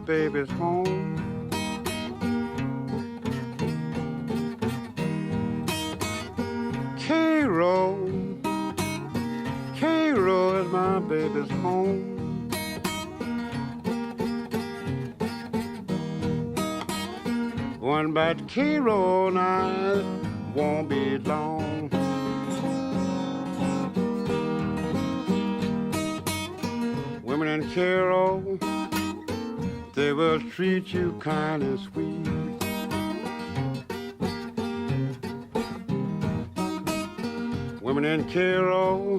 baby's home. Cairo, Cairo is my baby's home. One bite Cairo now won't be long. Women in Cairo, they will treat you kind and sweet. Women in Cairo,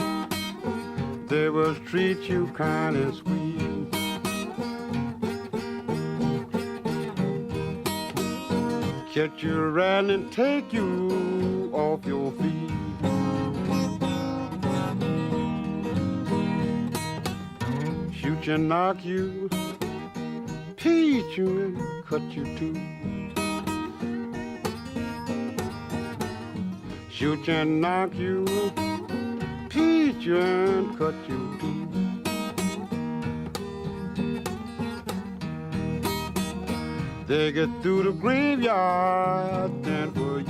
they will treat you kind and sweet. Catch you around and take you off your feet. Shoot you and knock you, teach you and cut you too. Shoot you and knock you, teach you and cut you too. They get through the graveyard, then for you.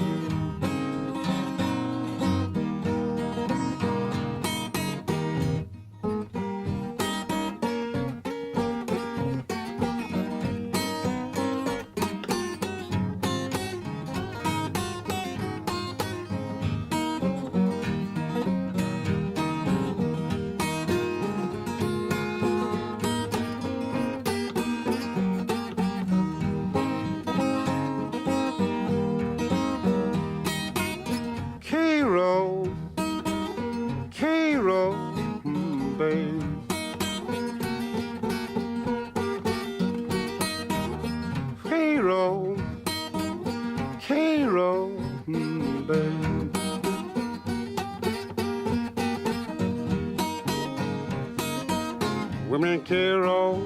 Women in Cairo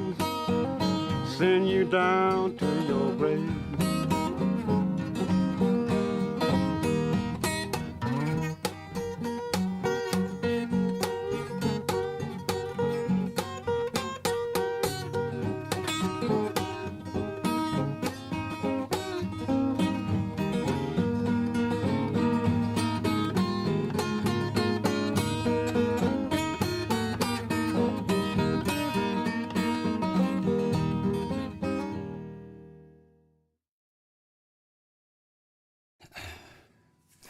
send you down to your grave.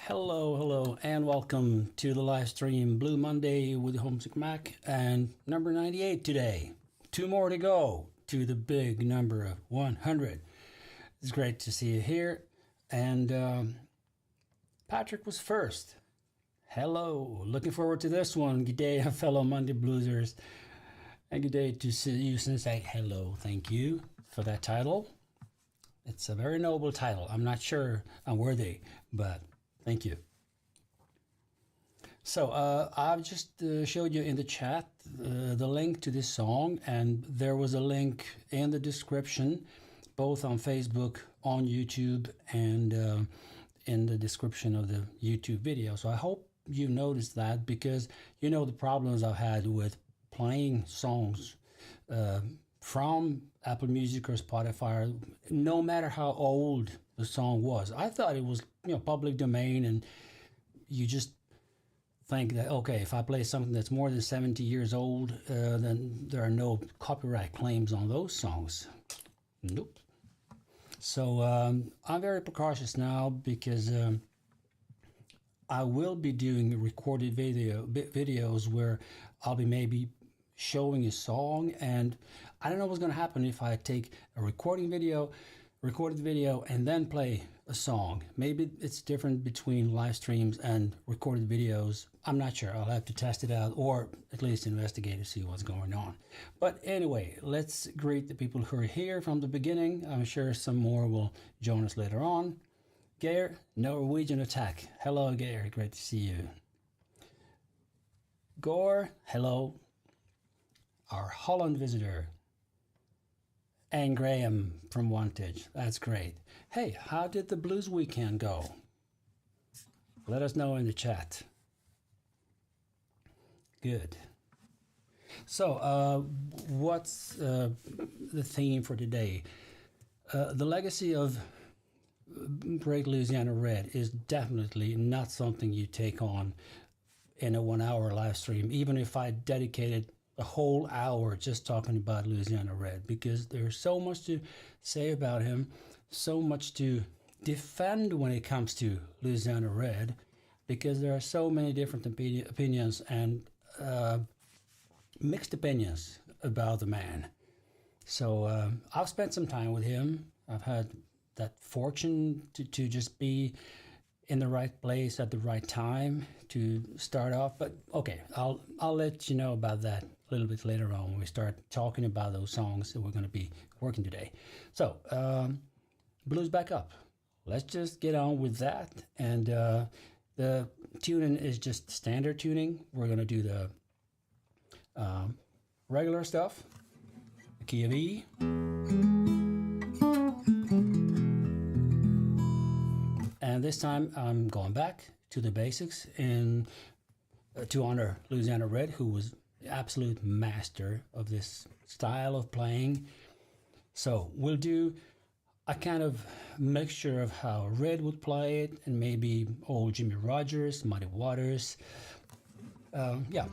Hello, and welcome to the live stream Blue Monday with the Homesick Mac, and number 98 today. 2 more to go to the big number of 100. It's great to see you here, and Patrick was first. Hello, looking forward to this one. Good day, fellow Monday Bluesers, and good day to see you and say hello. Thank you for that title. It's a very noble title. I'm not sure I'm worthy, but thank you. So I've just showed you in the chat the link to this song, and there was a link in the description, both on Facebook, on YouTube, and in the description of the YouTube video. So I hope you noticed that, because you know the problems I've had with playing songs from Apple Music or Spotify, no matter how old the song was. I thought it was, public domain, and you just think that, okay, if I play something that's more than 70 years old, then there are no copyright claims on those songs. Nope. So I'm very precautious now, because I will be doing recorded videos where I'll be maybe showing a song, and I don't know what's going to happen if I take a recorded video, and then play a song. Maybe it's different between live streams and recorded videos. I'm not sure. I'll have to test it out, or at least investigate to see what's going on. But anyway, let's greet the people who are here from the beginning. I'm sure some more will join us later on. Geir, Norwegian Attack. Hello, Geir. Great to see you. Gore, hello. Our Holland visitor. And Graham from Wantage. That's great. Hey, how did the blues weekend go? Let us know in the chat. Good. So, what's the theme for today? The legacy of Great Louisiana Red is definitely not something you take on in a 1 hour live stream, even if I dedicated a whole hour just talking about Louisiana Red, because there's so much to say about him, so much to defend when it comes to Louisiana Red, because there are so many different opinions and mixed opinions about the man. So I've spent some time with him. I've had that fortune to just be in the right place at the right time to start off. But okay, I'll let you know about that a little bit later on when we start talking about those songs that we're going to be working today. So blues back up. Let's just get on with that. And the tuning is just standard tuning. We're going to do the regular stuff, the key of E. And this time I'm going back to the basics and to honor Louisiana Red, who was the absolute master of this style of playing. So we'll do a kind of mixture of how Red would play it and maybe old Jimmy Rogers, Muddy Waters. Yeah.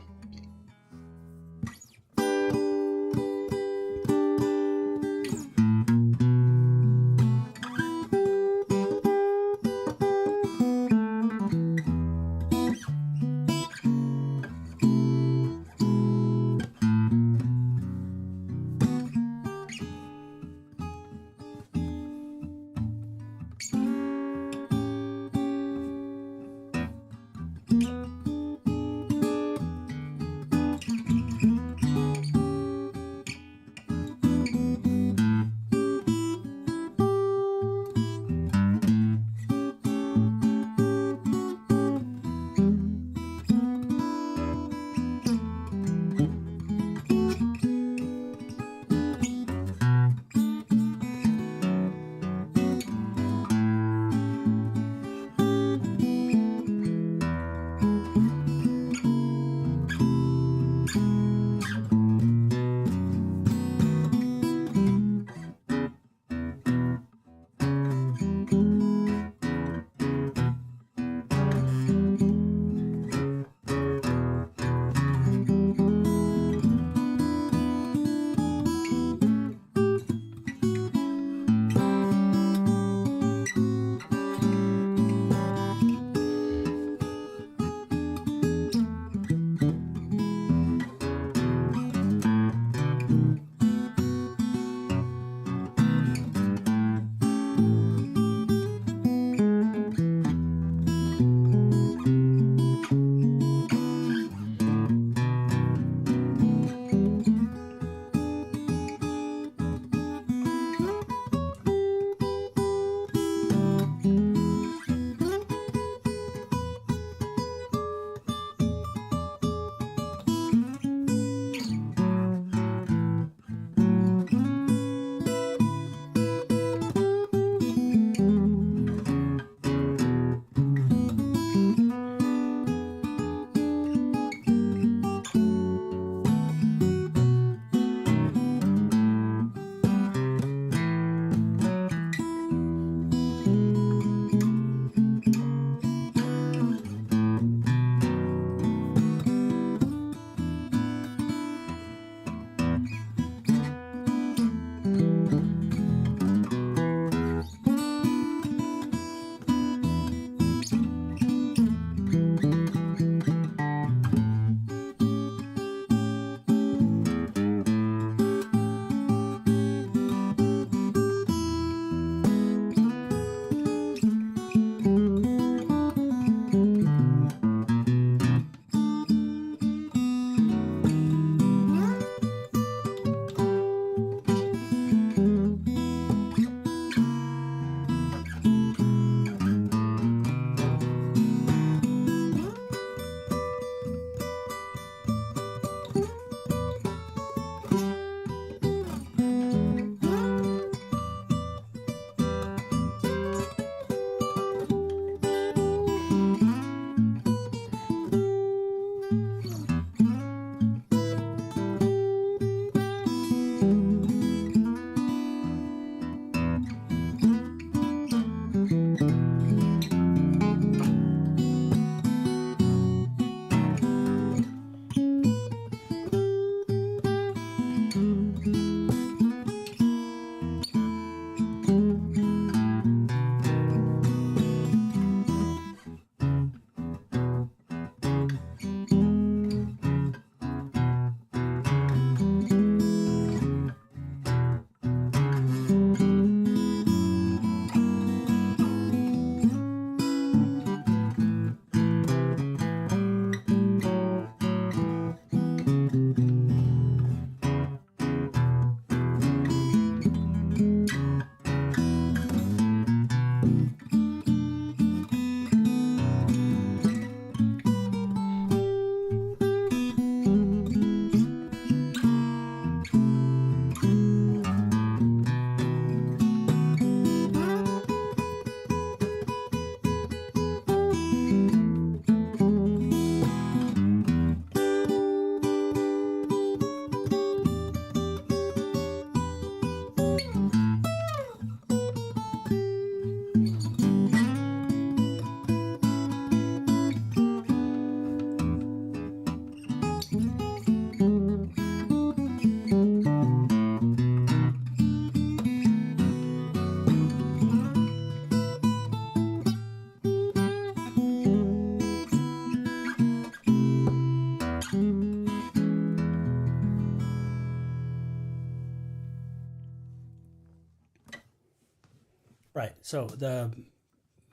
Right, so the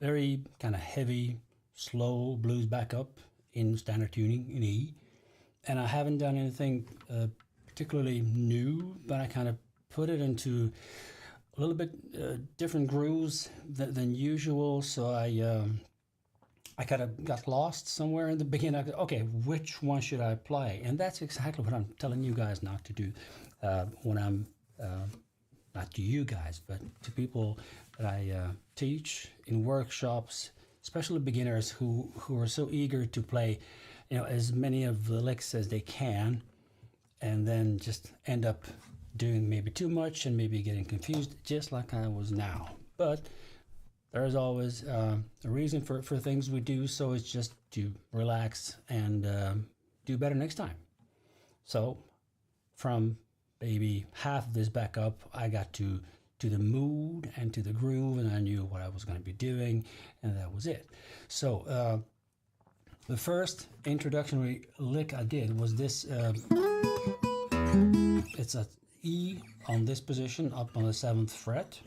very kind of heavy, slow blues backup in standard tuning in E. And I haven't done anything particularly new, but I kind of put it into a little bit different grooves than usual. So I kind of got lost somewhere in the beginning. Okay, which one should I play? And that's exactly what I'm telling you guys not to do when I'm, not to you guys, but to people that I teach in workshops, especially beginners who are so eager to play, you know, as many of the licks as they can, and then just end up doing maybe too much and maybe getting confused, just like I was now. But there's always a reason for things we do, so it's just to relax and do better next time. So from maybe half of this back up, I got to the mood and to the groove, and I knew what I was going to be doing, and that was it. So the first introductory lick I did was this. It's a E on this position, up on the 7th fret.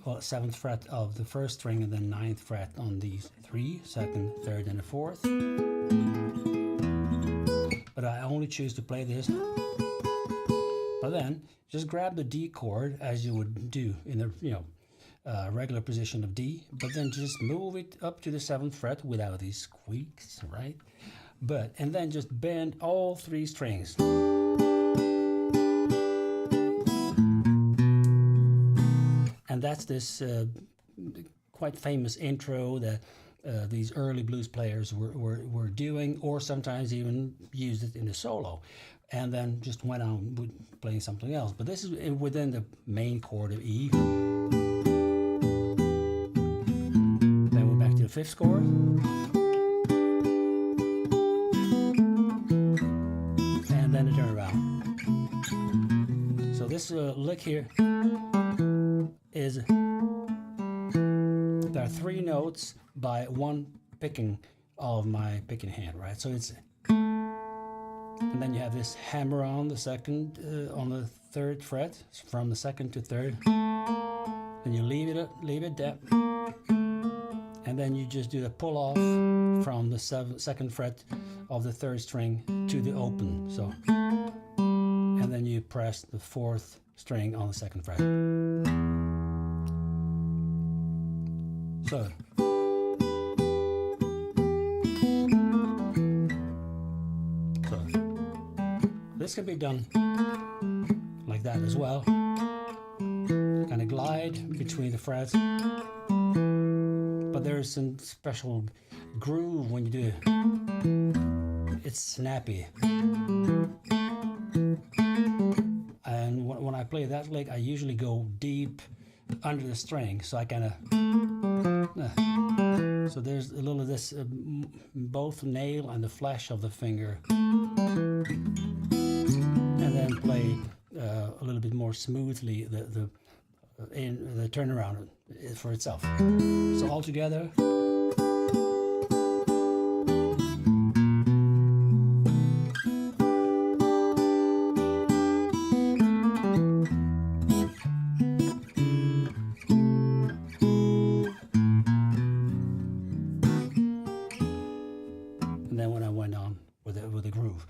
Well, 7th fret of the first string, and then 9th fret on these three, 2nd, 3rd, and the 4th. But I only choose to play this. But then just grab the D chord as you would do in the regular position of D, but then just move it up to the 7th fret without these squeaks, right? And then just bend all three strings. And that's this quite famous intro that these early blues players were doing, or sometimes even used it in the solo, and then just went on with playing something else. But this is within the main chord of E. Then we're back to the 5th chord. And then the turnaround. So this lick here is, there are 3 notes by 1 picking of my picking hand, right? So it's, and then you have this hammer on the 2nd, on the 3rd fret, from the 2nd to 3rd. Then you leave it there, and then you just do the pull off from the 2nd fret of the 3rd string to the open. So, and then you press the 4th string on the 2nd fret. So this can be done like that as well. Kind of glide between the frets. But there's some special groove when you do it. It's snappy. And when I play that lick, I usually go deep under the string, so I kind of so there's a little of this both nail and the flash of the finger, and then play a little bit more smoothly the turnaround for itself. So all together. With a groove.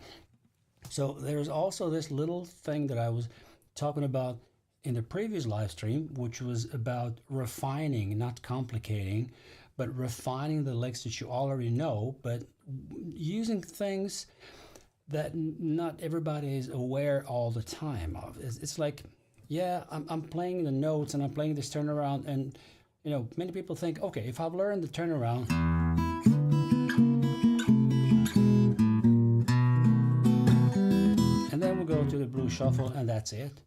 So there's also this little thing that I was talking about in the previous live stream, which was about refining, not complicating, but refining the licks that you already know, but using things that not everybody is aware all the time of. It's like, yeah, I'm playing the notes and I'm playing this turnaround, and many people think, okay, if I've learned the turnaround, go to the blues shuffle and that's it.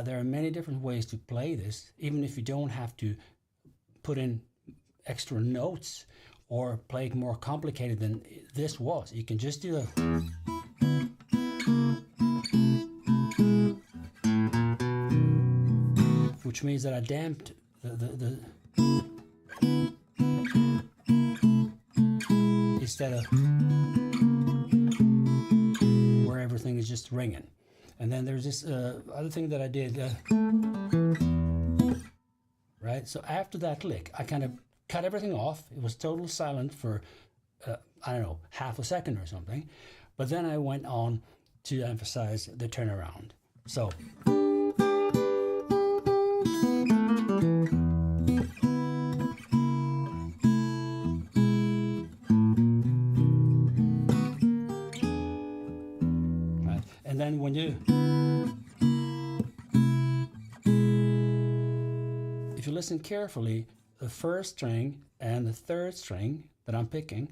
There are many different ways to play this, even if you don't have to put in extra notes or play it more complicated than this was. You can just do a which means that I damped the instead of where everything is just ringing. And then there's this other thing that I did, right? right? So after that lick, I kind of cut everything off. It was total silent for, I don't know, half a second or something. But then I went on to emphasize the turnaround. So. Right. And then when you, if you listen carefully, the first string and the third string that I'm picking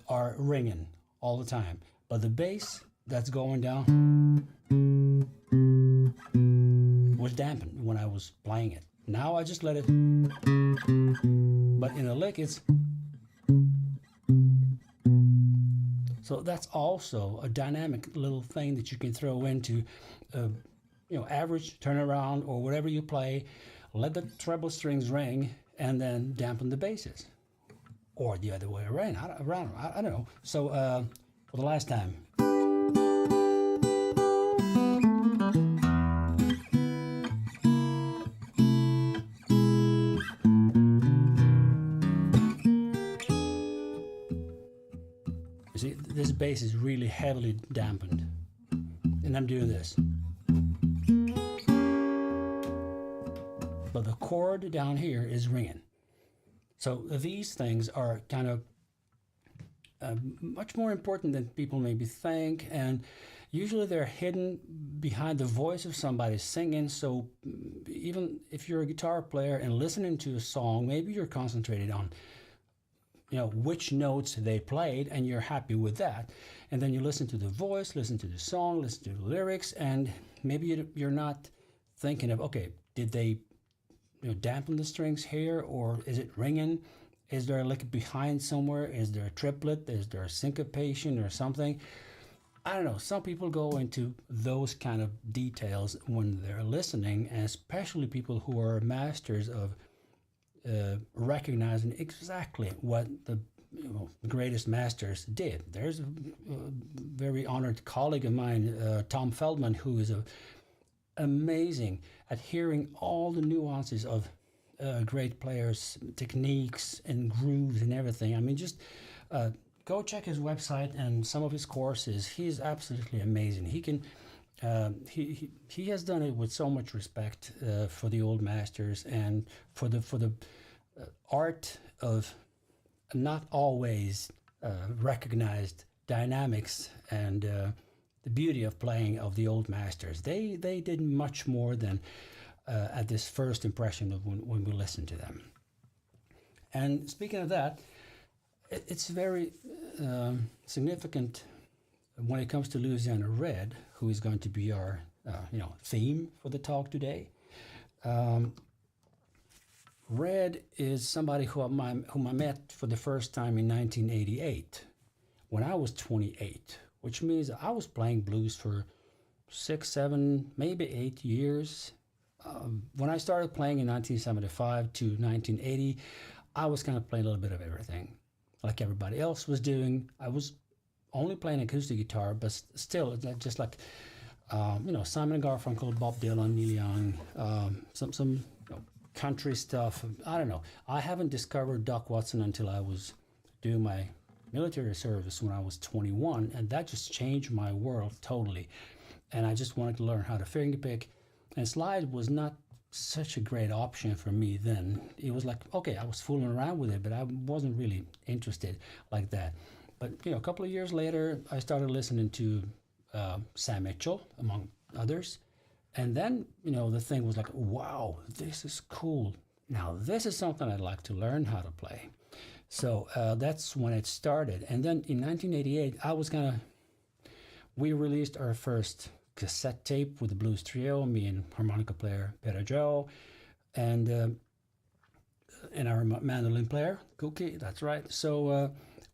are ringing all the time. But the bass that's going down was dampened when I was playing it. Now I just let it, but in a lick it's, so that's also a dynamic little thing that you can throw into, average turnaround or whatever you play. Let the treble strings ring and then dampen the basses, or the other way around. I don't know. So for the last time. You see, this bass is really heavily dampened, and I'm doing this. But the chord down here is ringing. So these things are kind of much more important than people maybe think, and usually they're hidden behind the voice of somebody singing. So even if you're a guitar player and listening to a song, maybe you're concentrated on which notes they played, and you're happy with that. And then you listen to the voice, listen to the song, listen to the lyrics, and maybe you're not thinking of, okay, did they dampen the strings here, or is it ringing? Is there a lick behind somewhere? Is there a triplet? Is there a syncopation or something? I don't know. Some people go into those kind of details when they're listening, and especially people who are masters of recognizing exactly what the greatest masters did. There's a very honored colleague of mine, Tom Feldman, who is amazing at hearing all the nuances of great players' techniques and grooves and everything. I mean, just go check his website and some of his courses. He's absolutely amazing. He can he has done it with so much respect for the old masters and for the art of not always recognized dynamics and the beauty of playing of the old masters. They did much more than at this first impression of when we listen to them. And speaking of that, it's very significant when it comes to Louisiana Red, who is going to be our theme for the talk today. Red is somebody whom I met for the first time in 1988 when I was 28, which means I was playing blues for 6, 7, maybe 8 years. When I started playing in 1975 to 1980, I was kind of playing a little bit of everything, like everybody else was doing. I was only playing acoustic guitar, but still, just like Simon & Garfunkel, Bob Dylan, Neil Young, some country stuff. I don't know. I haven't discovered Doc Watson until I was doing my military service when I was 21, and that just changed my world totally. And I just wanted to learn how to fingerpick, and slide was not such a great option for me then. It was like, okay, I was fooling around with it, but I wasn't really interested like that. But a couple of years later, I started listening to Sam Mitchell, among others. And then, the thing was like, wow, this is cool. Now, this is something I'd like to learn how to play. So that's when it started. And then in 1988, we released our first cassette tape with the blues trio, me and harmonica player Peter Joe, and our mandolin player, Cookie, that's right. So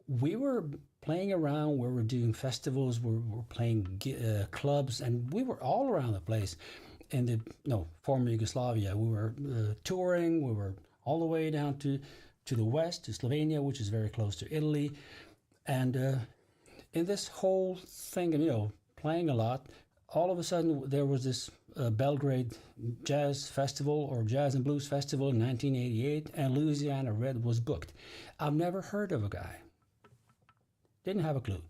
we were playing around, we were doing festivals, we were playing clubs, and we were all around the place in the former Yugoslavia. We were touring, we were all the way down to the west, to Slovenia, which is very close to Italy. And in this whole thing, playing a lot, all of a sudden there was this Belgrade Jazz Festival or Jazz and Blues Festival in 1988, and Louisiana Red was booked. I've never heard of a guy. Didn't have a clue.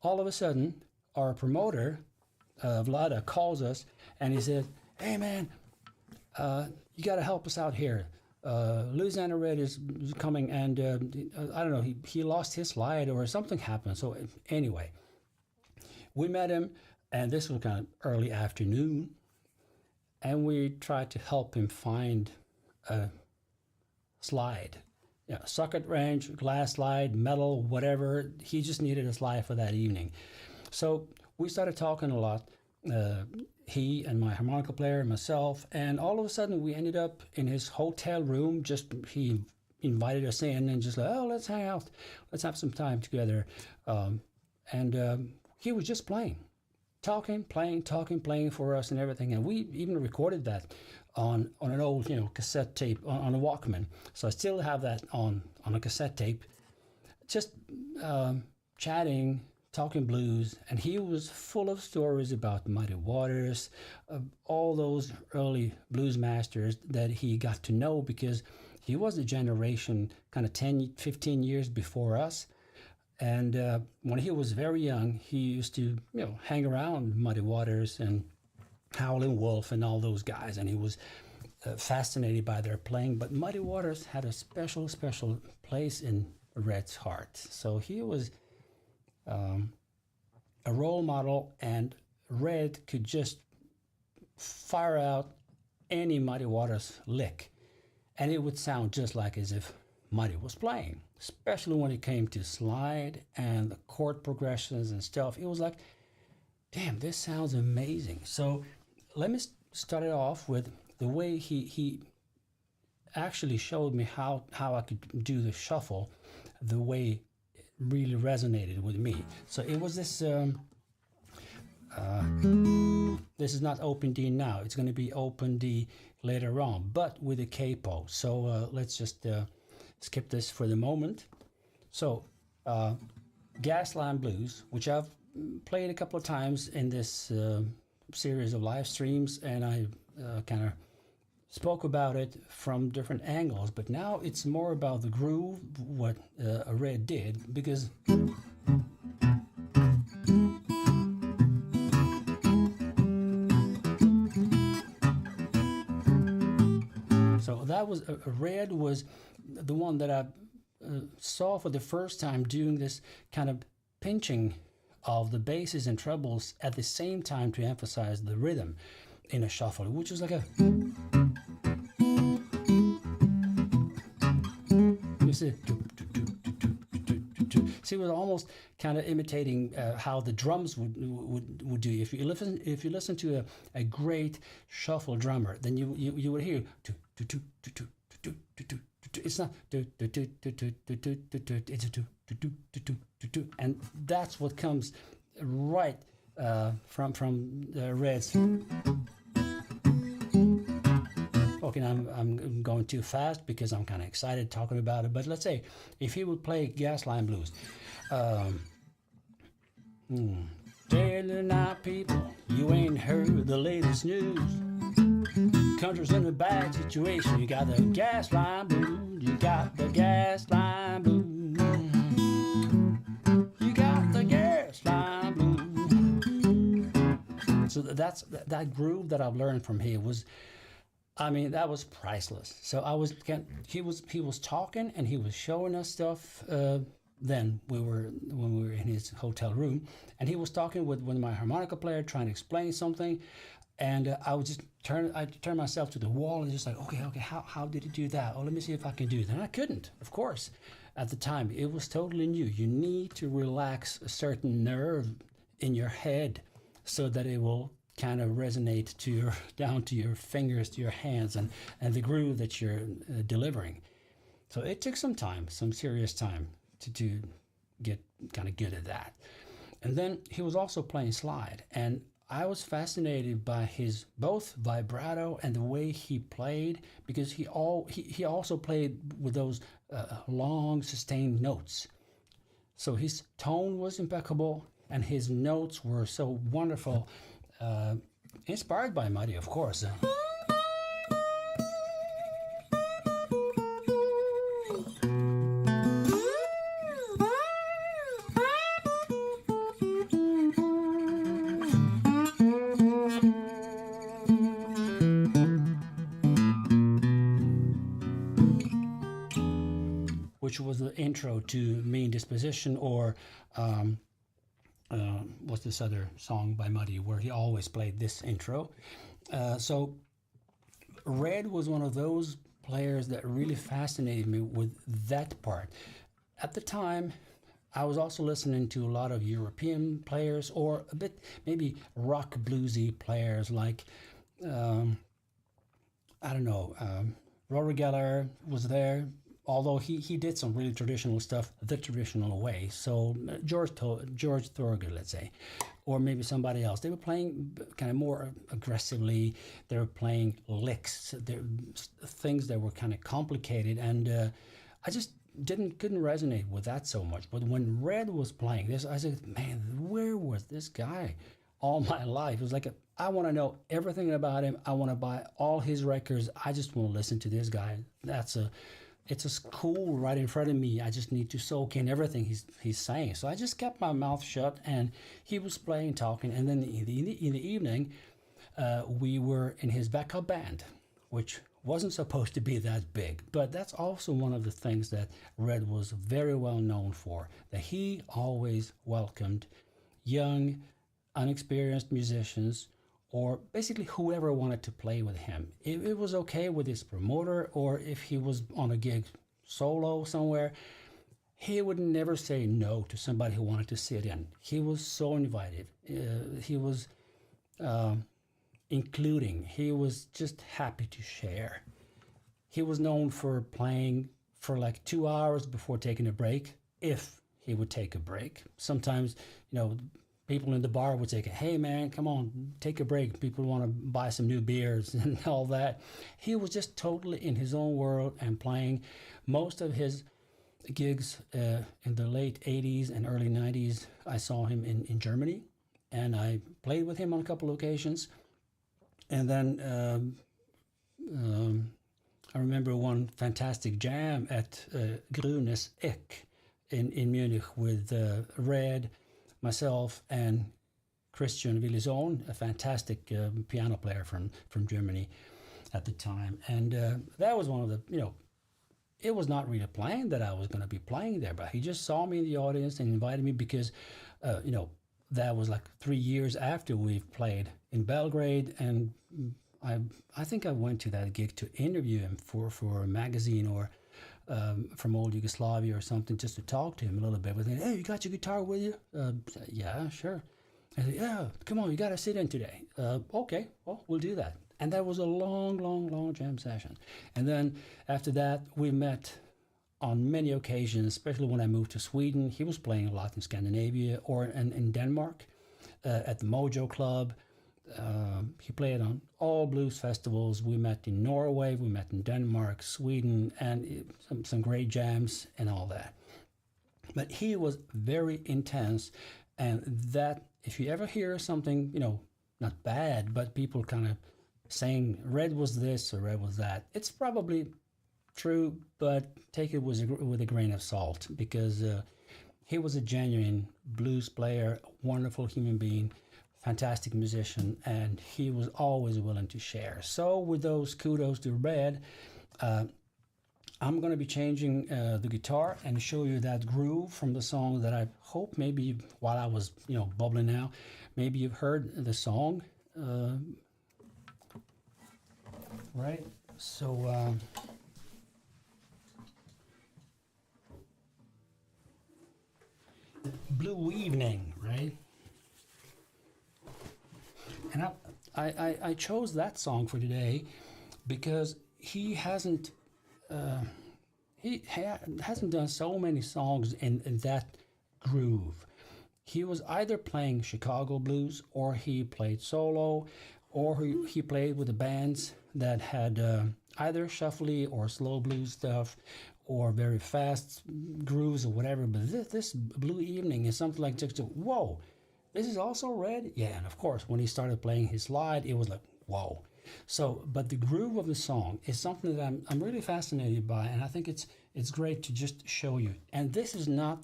All of a sudden, our promoter, Vlada, calls us and he said, "Hey man, you got to help us out here. Louisiana Red is coming, and I don't know, he lost his slide or something happened." So anyway, we met him, and this was kind of early afternoon, and we tried to help him find a slide. Socket wrench, glass slide, metal, whatever. He just needed a slide for that evening. So we started talking a lot, he and my harmonica player and myself, and all of a sudden we ended up in his hotel room. He invited us in and just like, "Oh, let's hang out, let's have some time together." And he was just playing, playing for us and everything. And we even recorded that on an old cassette tape on a Walkman. So I still have that on a cassette tape, just chatting, talking blues. And he was full of stories about Muddy Waters, all those early blues masters that he got to know, because he was a generation kind of 10, 15 years before us. And when he was very young, he used to hang around Muddy Waters and Howlin' Wolf and all those guys, and he was fascinated by their playing. But Muddy Waters had a special place in Red's heart. So he was a role model, and Red could just fire out any Muddy Waters lick, and it would sound just like as if Muddy was playing, especially when it came to slide and the chord progressions and stuff. It was like, damn, this sounds amazing. So let me start it off with the way he actually showed me how I could do the shuffle, the way it really resonated with me. So it was this, this is not open D now, it's going to be open D later on, but with a capo. So let's just skip this for the moment. So Gasline Blues, which I've played a couple of times in this series of live streams, and I kind of spoke about it from different angles, but now it's more about the groove, what Red did, because so that was Red was the one that I saw for the first time doing this kind of pinching of the basses and trebles at the same time to emphasize the rhythm in a shuffle, which was like a, you see, it was almost kind of imitating how the drums would do. If you listen to a great shuffle drummer, then you would hear it's not it's and that's what comes right from the Reds. Okay, I'm going too fast because I'm kind of excited talking about it, but let's say if he would play Gasline Blues, Daily night, people, you ain't heard the latest news. Country's in a bad situation. You got the gas line blues. You got the gas line blues. You got the gas line blues. So that groove that I've learned from him was, I mean, that was priceless. So he was talking and he was showing us stuff. Then when we were in his hotel room, and he was talking with my harmonica player, trying to explain something. And I would just turn myself to the wall and just like, okay, how did he do that? Oh, let me see if I can do that. And I couldn't, of course. At the time, it was totally new. You need to relax a certain nerve in your head so that it will kind of resonate down to your fingers, to your hands, and the groove that you're delivering. So it took some time, some serious time to get kind of good at that. And then he was also playing slide, and I was fascinated by his both vibrato and the way he played, because he also played with those long sustained notes. So his tone was impeccable and his notes were so wonderful. Inspired by Muddy, of course. Which was the intro to Mean Disposition, or what's this other song by Muddy where he always played this intro. So Red was one of those players that really fascinated me with that part. At the time, I was also listening to a lot of European players, or a bit maybe rock bluesy players like, I don't know, Rory Gallagher was there, although he did some really traditional stuff the traditional way. So George Thorogood, let's say, or maybe somebody else. They were playing kind of more aggressively. They were playing licks, things that were kind of complicated, and I just couldn't resonate with that so much. But when Red was playing this, I said, man, where was this guy all my life? It was like I want to know everything about him. I want to buy all his records. I just want to listen to this guy. It's a school right in front of me. I just need to soak in everything he's saying. So I just kept my mouth shut, and he was playing, talking, and then in the evening, we were in his backup band, which wasn't supposed to be that big. But that's also one of the things that Red was very well known for, that he always welcomed young, unexperienced musicians, or basically whoever wanted to play with him. It was okay with his promoter, or if he was on a gig solo somewhere, he would never say no to somebody who wanted to sit in. He was so invited. He was including. He was just happy to share. He was known for playing for like 2 hours before taking a break, if he would take a break. Sometimes, people in the bar would say, hey man, come on, take a break. People want to buy some new beers and all that. He was just totally in his own world and playing. Most of his gigs in the late 80s and early 90s, I saw him in Germany, and I played with him on a couple of occasions. And then I remember one fantastic jam at Grunes Eck in Munich with Red, myself, and Christian Willison, a fantastic piano player from Germany at the time. And that was one of the, it was not really planned that I was going to be playing there, but he just saw me in the audience and invited me because, that was like 3 years after we've played in Belgrade. And I think I went to that gig to interview him for a magazine, or from old Yugoslavia or something, just to talk to him a little bit. With him, hey, you got your guitar with you? Yeah, sure. I said, yeah, come on, you got to sit in today. Okay, well, we'll do that. And that was a long jam session. And then after that, we met on many occasions, especially when I moved to Sweden. He was playing a lot in Scandinavia, or in Denmark, at the Mojo Club. He played on all blues festivals. We met in Norway, we met in Denmark, Sweden, and some great jams and all that. But he was very intense, and that, if you ever hear something, not bad, but people kind of saying Red was this or Red was that, it's probably true, but take it with a grain of salt, because he was a genuine blues player, wonderful human being, fantastic musician, and he was always willing to share. So with those kudos to Red, I'm going to be changing the guitar and show you that groove from the song that I hope maybe, while I was bubbling now, maybe you've heard the song, right? So Blue Evening, right? And I chose that song for today because he hasn't done so many songs in that groove. He was either playing Chicago blues, or he played solo, or he played with the bands that had either shuffly or slow blues stuff, or very fast grooves or whatever. But this Blue Evening is something like just whoa. this is also red? Yeah, and of course, when he started playing his slide, it was like, whoa. So, but the groove of the song is something that I'm really fascinated by, and I think it's great to just show you. And this is not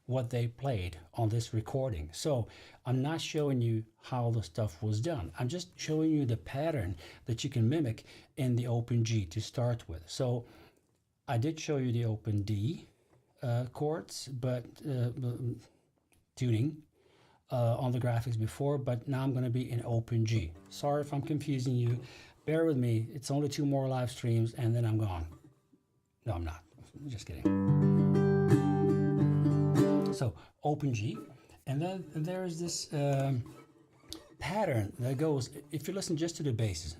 what they played on this recording. So I'm not showing you how the stuff was done. I'm just showing you the pattern that you can mimic in the open G to start with. So I did show you the open D chords, but tuning on the graphics before, but now I'm going to be in open G. Sorry if I'm confusing you. Bear with me. It's only 2 more live streams and then I'm gone. No, I'm not. I'm just kidding. So open G, and then there's this pattern that goes, if you listen just to the basses.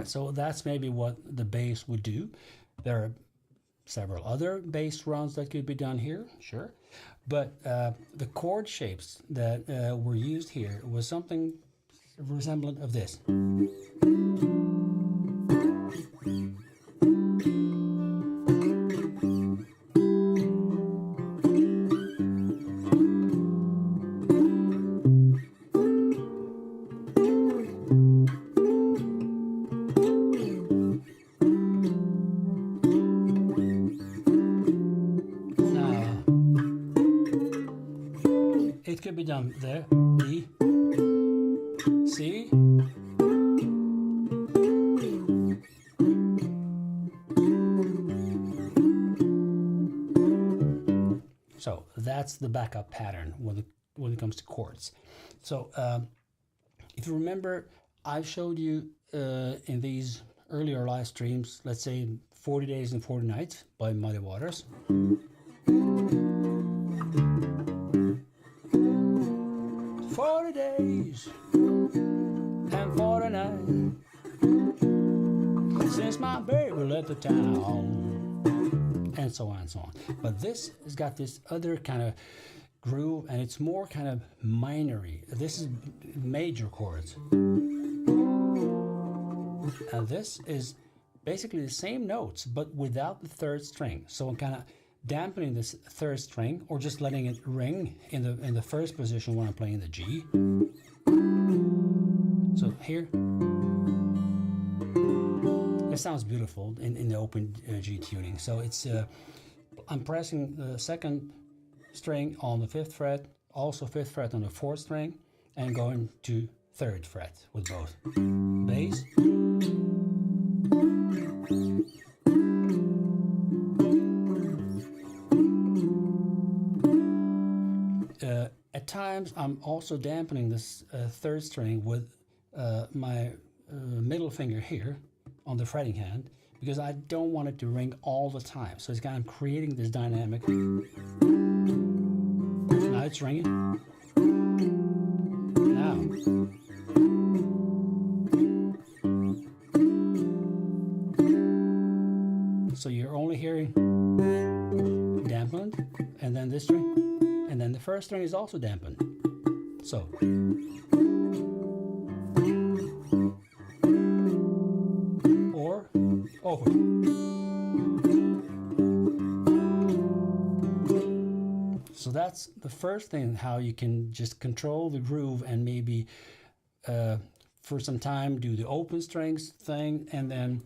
So that's maybe what the bass would do. There are several other bass runs that could be done here, sure. But the chord shapes that were used here was something resemblant of this. It could be done there, E, C, so that's the backup pattern when it comes to chords. So if you remember, I've showed you in these earlier live streams, let's say 40 Days and 40 Nights by Muddy Waters. 40 days and 40 nights since my baby left the town, and so on and so on. But this has got this other kind of groove, and it's more kind of minory. This is major chords, and this is basically the same notes but without the third string. So I'm kind of dampening this third string, or just letting it ring in the first position when I'm playing the G. So here, it sounds beautiful in the open G tuning. So it's I'm pressing the second string on the 5th fret, also 5th fret on the 4th string, and going to 3rd fret with both bass. At times, I'm also dampening this 3rd string with my middle finger here on the fretting hand, because I don't want it to ring all the time. So it's kind of creating this dynamic. Now it's ringing. Now. So you're only hearing dampened, and then this string. And then the first string is also dampened. So. Or over. So that's the first thing, how you can just control the groove and maybe for some time do the open strings thing and then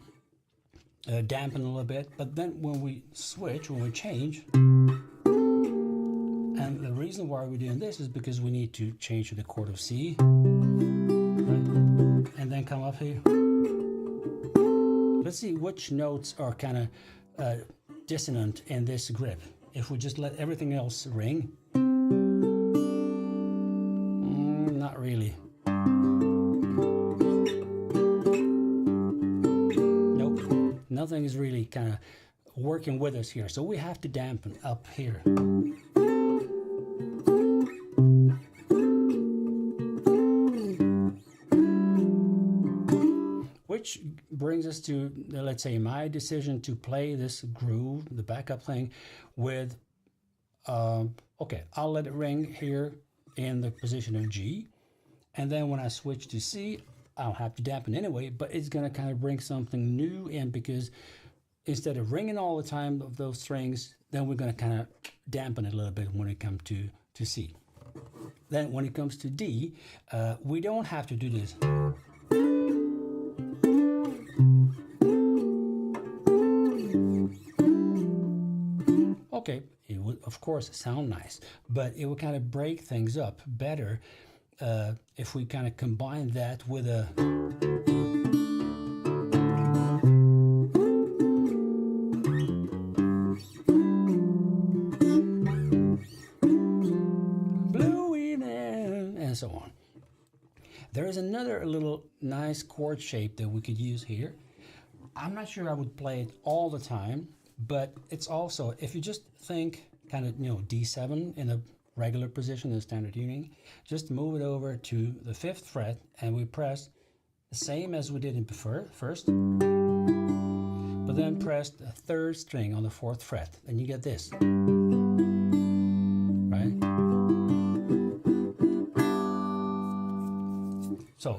dampen a little bit. But then when we switch, when we change, and the reason why we're doing this is because we need to change to the chord of C, right? And then come up here. Let's see which notes are kind of dissonant in this grip. If we just let everything else ring, not really. Nope, nothing is really kind of working with us here. So we have to dampen up here. Which brings us to, let's say, my decision to play this groove, the backup thing, with, okay, I'll let it ring here in the position of G. And then when I switch to C, I'll have to dampen anyway, but it's going to kind of bring something new in, because instead of ringing all the time of those strings, then we're going to kind of dampen it a little bit when it comes to C. Then when it comes to D, we don't have to do this. Okay, it would of course sound nice, but it would kind of break things up better if we kind of combine that with a Bluey Man and so on. There is another little nice chord shape that we could use here. I'm not sure I would play it all the time, but it's also, if you just think kind of, D7 in a regular position in standard tuning, just move it over to the 5th fret and we press the same as we did in first, but then press the 3rd string on the 4th fret and you get this, right? So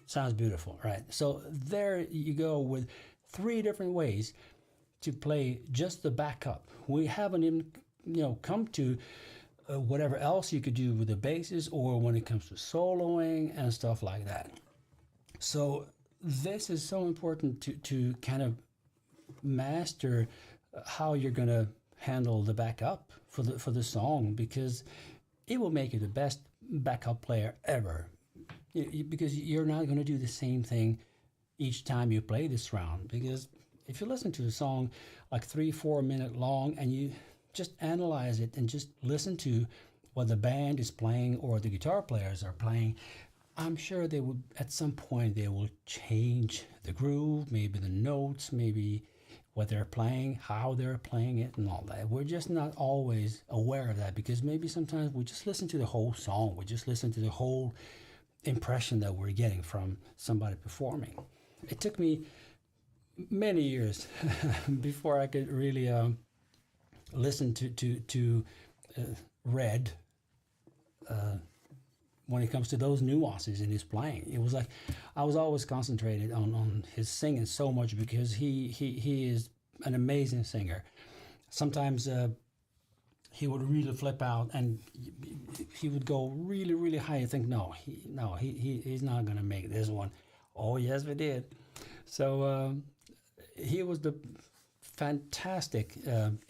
sounds beautiful, right? So there you go with 3 different ways to play just the backup. We haven't even, come to whatever else you could do with the basses or when it comes to soloing and stuff like that. So this is so important to kind of master how you're going to handle the backup for the song, because it will make you the best backup player ever. Because you're not going to do the same thing each time you play this round. Because if you listen to a song like 3-4 minute long and you just analyze it and just listen to what the band is playing or the guitar players are playing, I'm sure they will, at some point, they will change the groove, maybe the notes, maybe what they're playing, how they're playing it, and all that. We're just not always aware of that, because maybe sometimes we just listen to the whole song, we just listen to the whole impression that we're getting from somebody performing. It took me many years before I could really listen to Red when it comes to those nuances in his playing. It was like I was always concentrated on his singing so much, because he is an amazing singer. Sometimes he would really flip out and he would go really, really high and think, he's not going to make this one. Oh, yes, we did. So he was the fantastic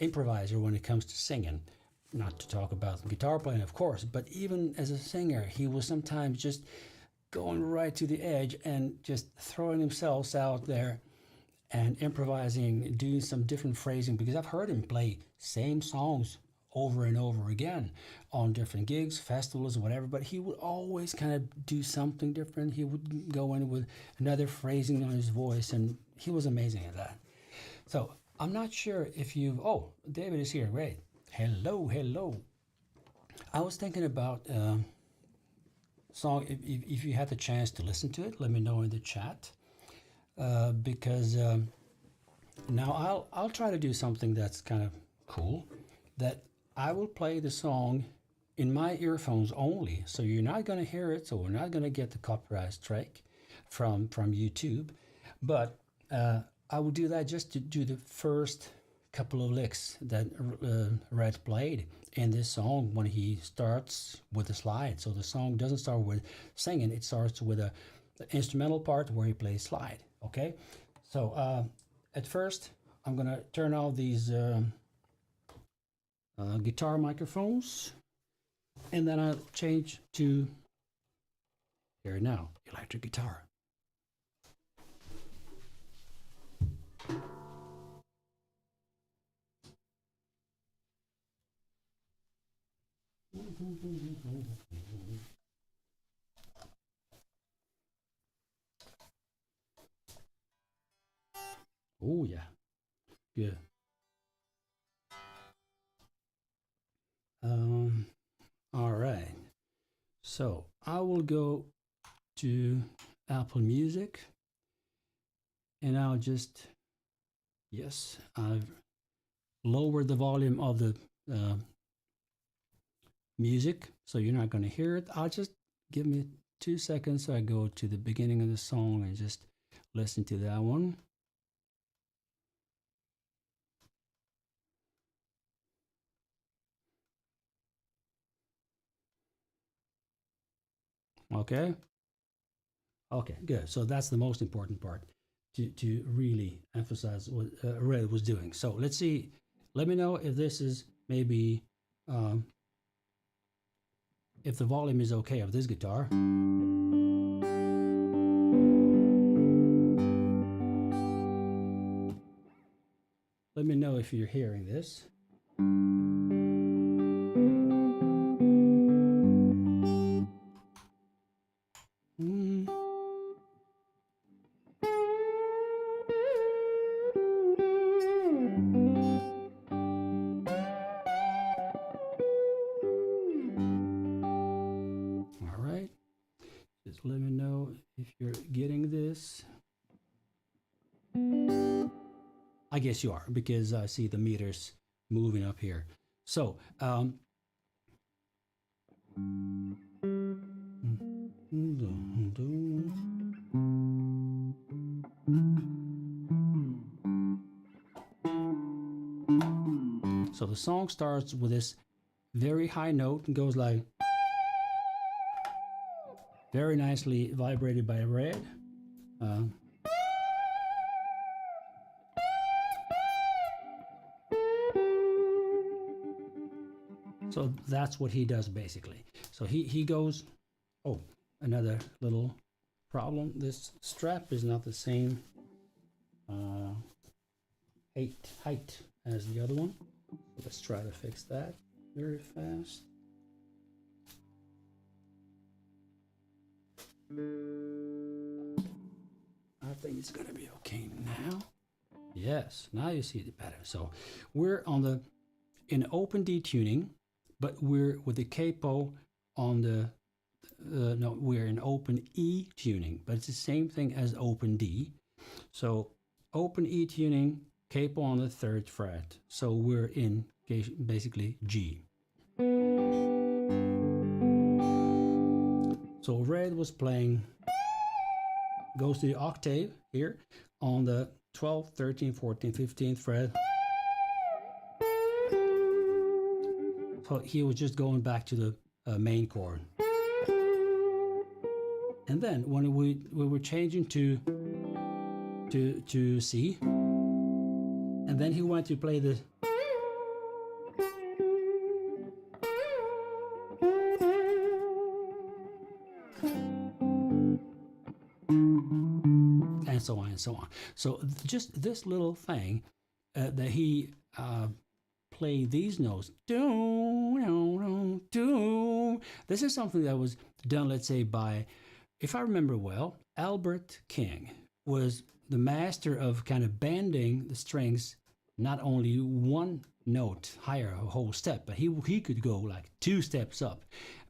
improviser when it comes to singing. Not to talk about guitar playing, of course, but even as a singer, he was sometimes just going right to the edge and just throwing himself out there and improvising, doing some different phrasing, because I've heard him play same songs over and over again on different gigs, festivals, whatever, but he would always kind of do something different. He would go in with another phrasing on his voice, and he was amazing at that. So I'm not sure if David is here, great. Hello. I was thinking about song, if you had the chance to listen to it, let me know in the chat, because now I'll try to do something that's kind of cool, that I will play the song in my earphones only, so you're not going to hear it, so we're not going to get the copyright strike from YouTube, but I will do that just to do the first couple of licks that Red played in this song when he starts with the slide. So the song doesn't start with singing, it starts with the instrumental part where he plays slide. Okay, so at first I'm gonna turn off these guitar microphones, and then I'll change to here now, electric guitar. Oh yeah, good. All right. So I will go to Apple Music, and I'll just, yes, I've lowered the volume of the music, so you're not going to hear it. I'll just give me 2 seconds so I go to the beginning of the song and just listen to that one. Okay. Okay, good. So that's the most important part to really emphasize what Red was doing. So let's see. Let me know if this is maybe if the volume is okay of this guitar. Let me know if you're hearing this. All right. Just let me know if you're getting this. I guess you are, because I see the meters moving up here. So, so the song starts with this very high note and goes like, very nicely vibrated by Red. So that's what he does basically. So he goes, oh, another little problem. This strap is not the same height as the other one. Let's try to fix that very fast. I think it's gonna be okay now. Yes, now you see it better. So we're in open D tuning, but we're with the capo on the no, we're in open E tuning, but it's the same thing as open D. So open E tuning, capo on the 3rd fret. So we're in basically G. So Red was playing, goes to the octave here on the 12th, 13th, 14th, 15th fret. So he was just going back to the main chord. And then when we were changing to C, and then he went to play the and so on and so on. So just this little thing that he played these notes. This is something that was done, let's say, by, if I remember well, Albert King was the master of kind of bending the strings, not only one note higher, a whole step, but he could go like 2 steps up,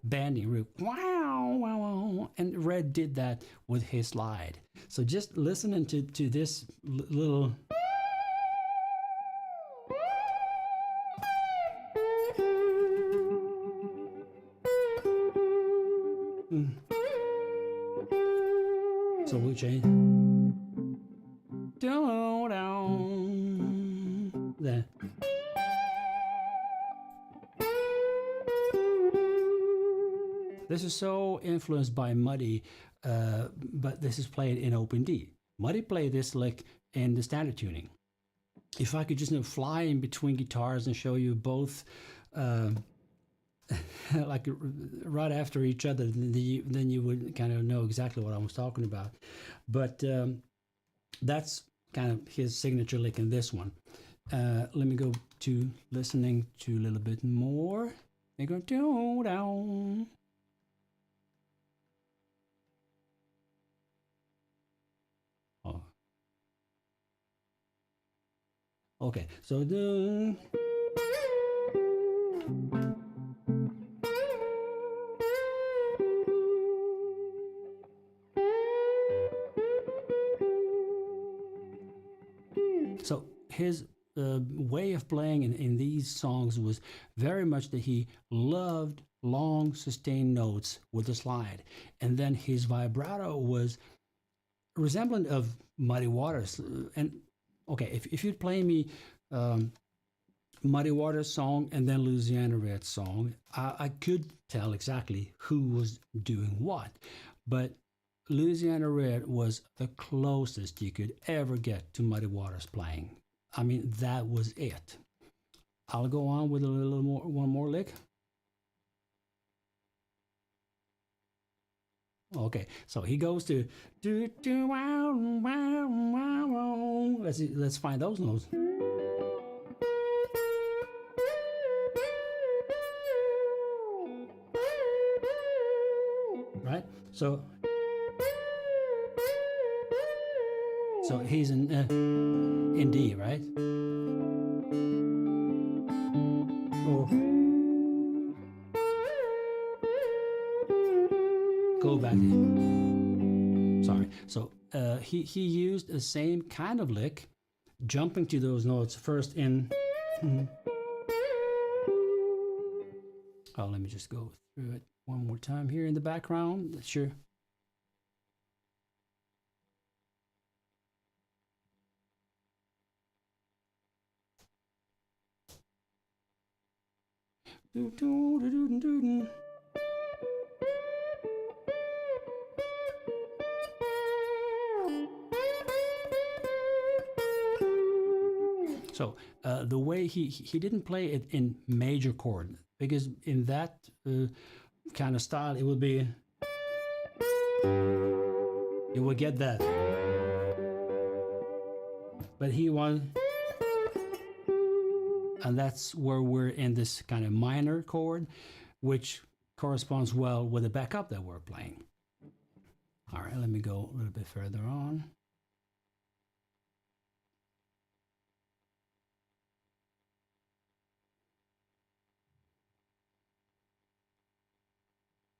bending real wow, wow, wow. And Red did that with his slide. So just listening to this little so we change there. This is so influenced by Muddy, but this is played in open D. Muddy played this like in the standard tuning. If I could just fly in between guitars and show you both like right after each other, then you would kind of know exactly what I was talking about. But that's kind of his signature lick in this one. Let me go to listening to a little bit more. They go do down. Oh. Okay, so the so his way of playing in these songs was very much that he loved long sustained notes with the slide, and then his vibrato was resemblant of Muddy Waters. And okay, if you'd play me Muddy Waters song and then Louisiana Red song, I could tell exactly who was doing what, but Louisiana Red was the closest you could ever get to Muddy Waters playing. I mean, that was it. I'll go on with a little more, one more lick. Okay, so he goes to do do wow wow wow wow. Let's find those notes. Right? So he's in D, right? Oh. Go back. Sorry. So he used the same kind of lick, jumping to those notes first in. Oh, let me just go through it one more time here in the background. Sure. So the way he didn't play it in major chord, because in that kind of style it would be, you would get that, but he was, and that's where we're in this kind of minor chord, which corresponds well with the backup that we're playing. All right, let me go a little bit further on.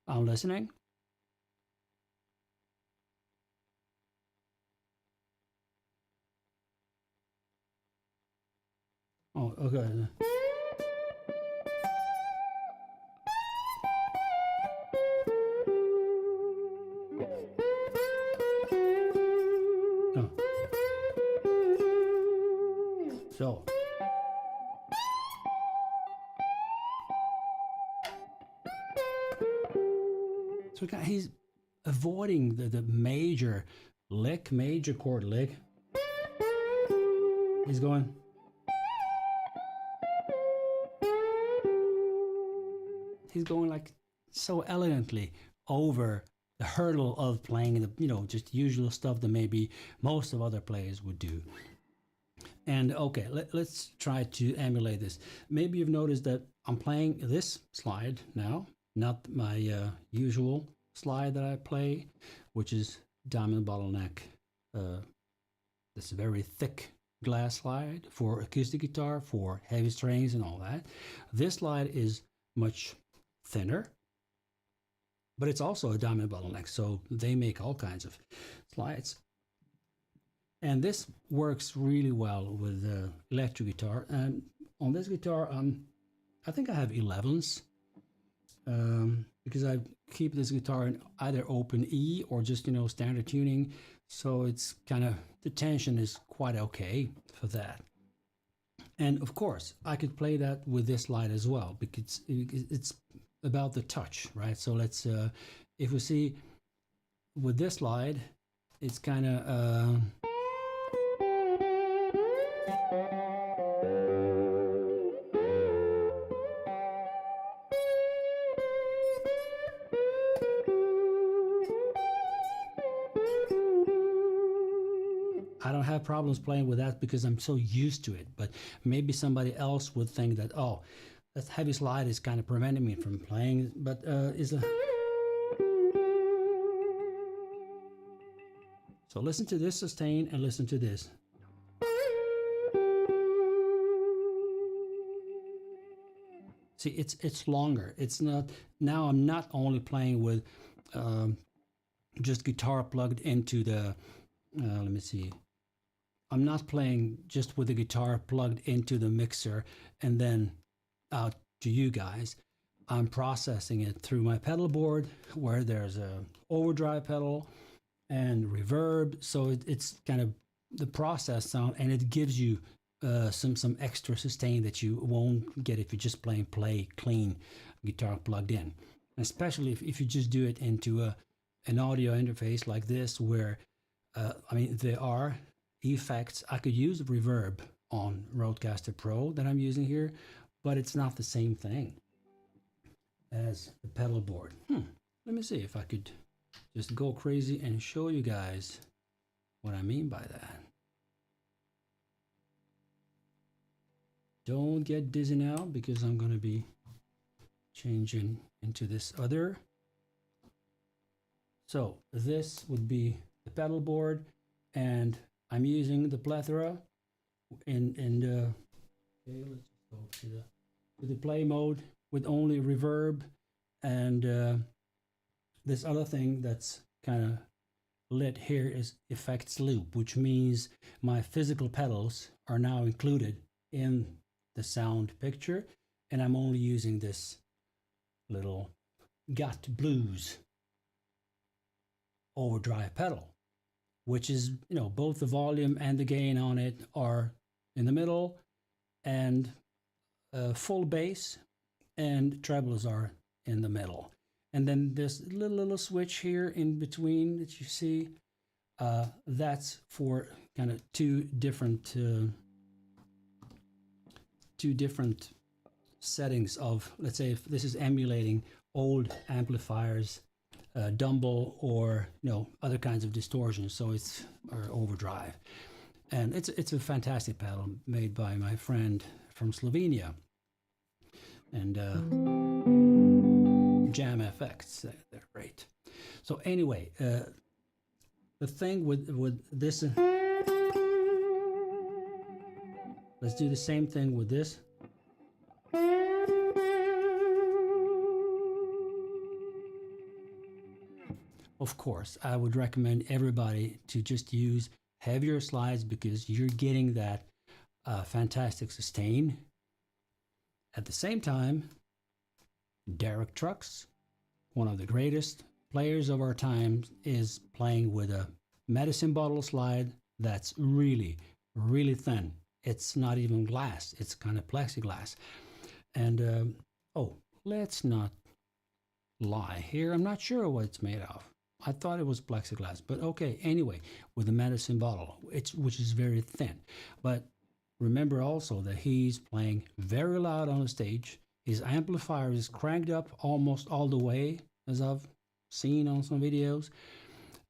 I'm listening. Oh, okay. Oh. So. So he's avoiding the major lick, major chord lick. He's going. He's going like so elegantly over the hurdle of playing the, you know, just usual stuff that maybe most of other players would do. And okay, let's try to emulate this. Maybe you've noticed that I'm playing this slide now, not my usual slide that I play, which is Diamond Bottleneck. This very thick glass slide for acoustic guitar, for heavy strings and all that. This slide is much thinner, but it's also a Diamond Bottleneck, so they make all kinds of slides. And this works really well with electric guitar. And on this guitar, I think I have 11s, because I keep this guitar in either open E or just, you know, standard tuning. So it's kind of, the tension is quite okay for that. And of course, I could play that with this slide as well, because it's about the touch, right? So let's, if we see with this slide, it's kind of, I don't have problems playing with that because I'm so used to it, but maybe somebody else would think that, oh, that heavy slide is kind of preventing me from playing, but is a... So listen to this sustain and listen to this. See, it's longer. It's not, now I'm not only playing with just guitar plugged into the, let me see. I'm not playing just with the guitar plugged into the mixer and then out to you guys. I'm processing it through my pedal board where there's a overdrive pedal and reverb. So it's kind of the process sound, and it gives you some extra sustain that you won't get if you're just playing clean guitar plugged in. Especially if you just do it into an audio interface like this, where I mean, there are effects. I could use reverb on Rodecaster Pro that I'm using here, but it's not the same thing as the pedal board. Let me see if I could just go crazy and show you guys what I mean by that. Don't get dizzy now, because I'm going to be changing into this other. So this would be the pedal board, and I'm using the plethora okay, let's just go to the play mode with only reverb, and this other thing that's kind of lit here is effects loop, which means my physical pedals are now included in the sound picture, and I'm only using this little Got Blues overdrive pedal, which is, you know, both the volume and the gain on it are in the middle, and full bass and trebles are in the middle. And then this little switch here in between that you see, that's for kind of two different settings of, let's say if this is emulating old amplifiers, Dumble, or, you know, other kinds of distortion, so it's or overdrive. And it's a fantastic pedal made by my friend from Slovenia, and Jam FX, they're great. So anyway, the thing with this, let's do the same thing with this. Of course, I would recommend everybody to just use heavier slides, because you're getting that fantastic sustain. At the same time, Derek Trucks, one of the greatest players of our time, is playing with a medicine bottle slide that's really, really thin. It's not even glass, it's kind of plexiglass. And oh, let's not lie here, I'm not sure what it's made of. I thought it was plexiglass, but okay, anyway, with a medicine bottle, which is very thin. But remember also that he's playing very loud on the stage. His amplifier is cranked up almost all the way, as I've seen on some videos.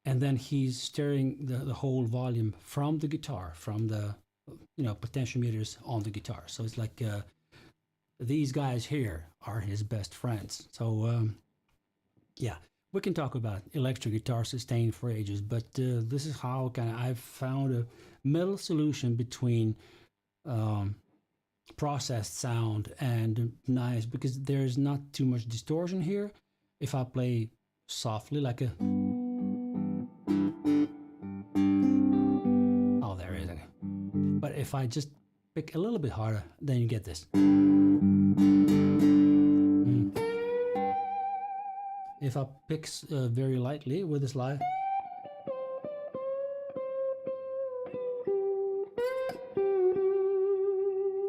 And then he's steering the whole volume from the guitar, from the, you know, potentiometers on the guitar. So it's like these guys here are his best friends. So yeah, we can talk about electric guitar sustain for ages, but this is how I've found a middle solution between processed sound and nice, because there's not too much distortion here. If I play softly like a, oh, there it is. But if I just pick a little bit harder, then you get this. If I pick very lightly with the slide,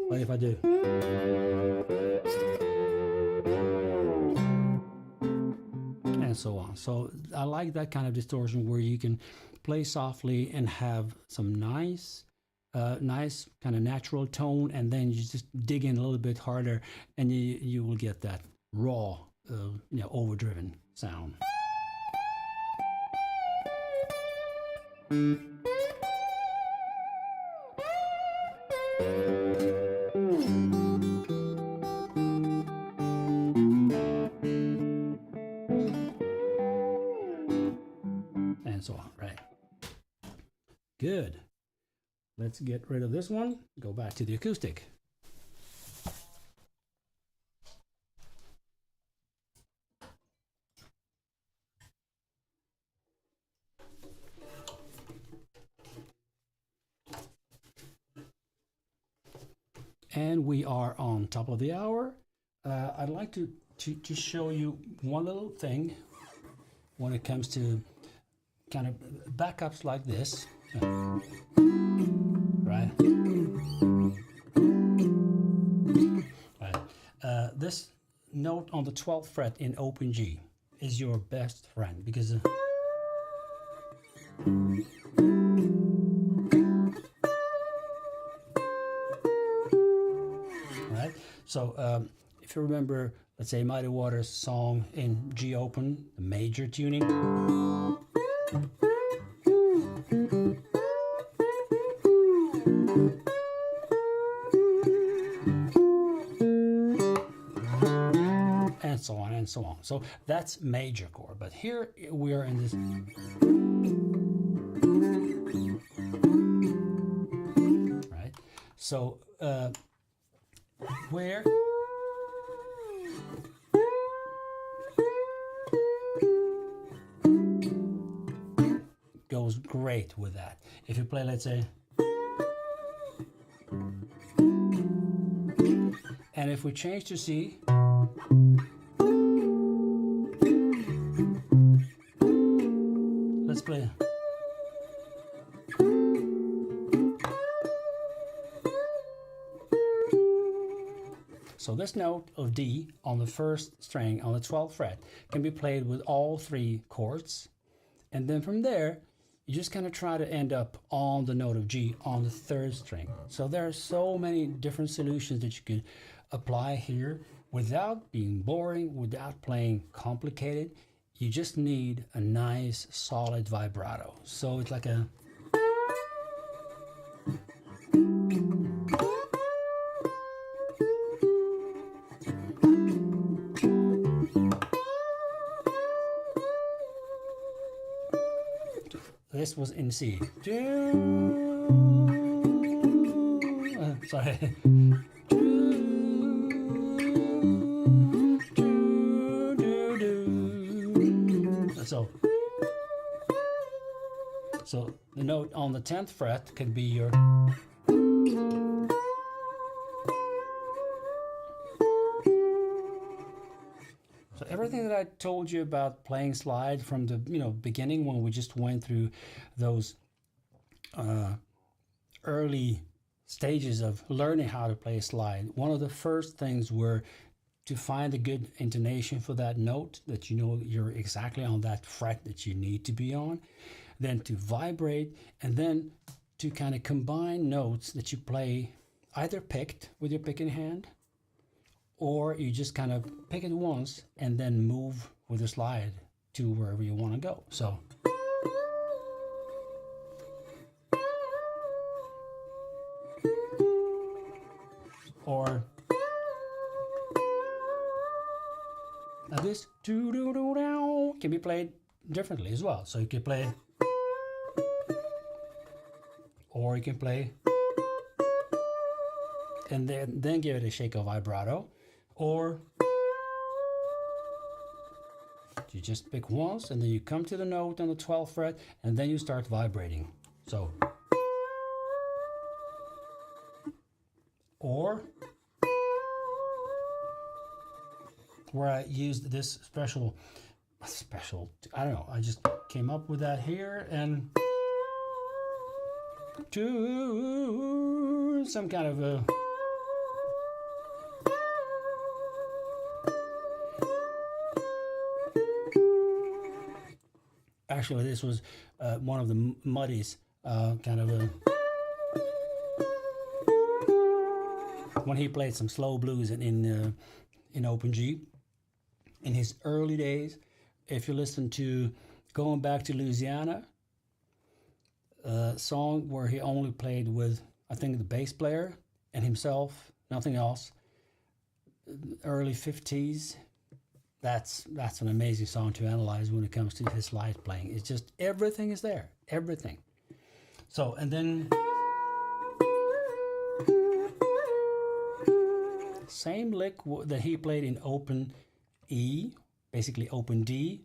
but if I do, and so on. So I like that kind of distortion where you can play softly and have some nice kind of natural tone, and then you just dig in a little bit harder, and you will get that raw, you know, overdriven sound. Good. Let's get rid of this one. Go back to the acoustic. And we are on top of the hour. I'd like to show you one little thing when it comes to kind of backups like this. Right? Right. This note on the 12th fret in open G is your best friend because right. So if you remember, let's say Mighty Waters' song in G open, the major tuning. And so on and so on. So that's major chord. But here we are in this. Right. So where goes great with that. If you play, let's say, and if we change to C, let's play. So this note of D on the first string on the 12th fret can be played with all three chords. And then from there, you just kind of try to end up on the note of G on the third string. So there are so many different solutions that you can apply here without being boring, without playing complicated. You just need a nice solid vibrato. So it's like a this was in C. Sorry. So the note on the 10th fret can be your. So everything that I told you about playing slide from the beginning when we just went through those early stages of learning how to play slide, one of the first things were to find a good intonation for that note, that you know you're exactly on that fret that you need to be on, then to vibrate, and then to kind of combine notes that you play either picked with your picking hand, or you just kind of pick it once and then move with the slide to wherever you want to go. So or now this can be played differently as well. So you can play, or you can play and then give it a shake of vibrato, or you just pick once and then you come to the note on the 12th fret and then you start vibrating. So or where I used this special, I don't know, I just came up with that here, and to some kind of a actually this was one of the Muddy's kind of a when he played some slow blues in open G in his early days. If you listen to Going Back to Louisiana, a song where he only played with, I think, the bass player and himself, nothing else, early 50s, that's an amazing song to analyze when it comes to his slide playing. It's just everything is there, everything. So, and then same lick that he played in open E, basically open D,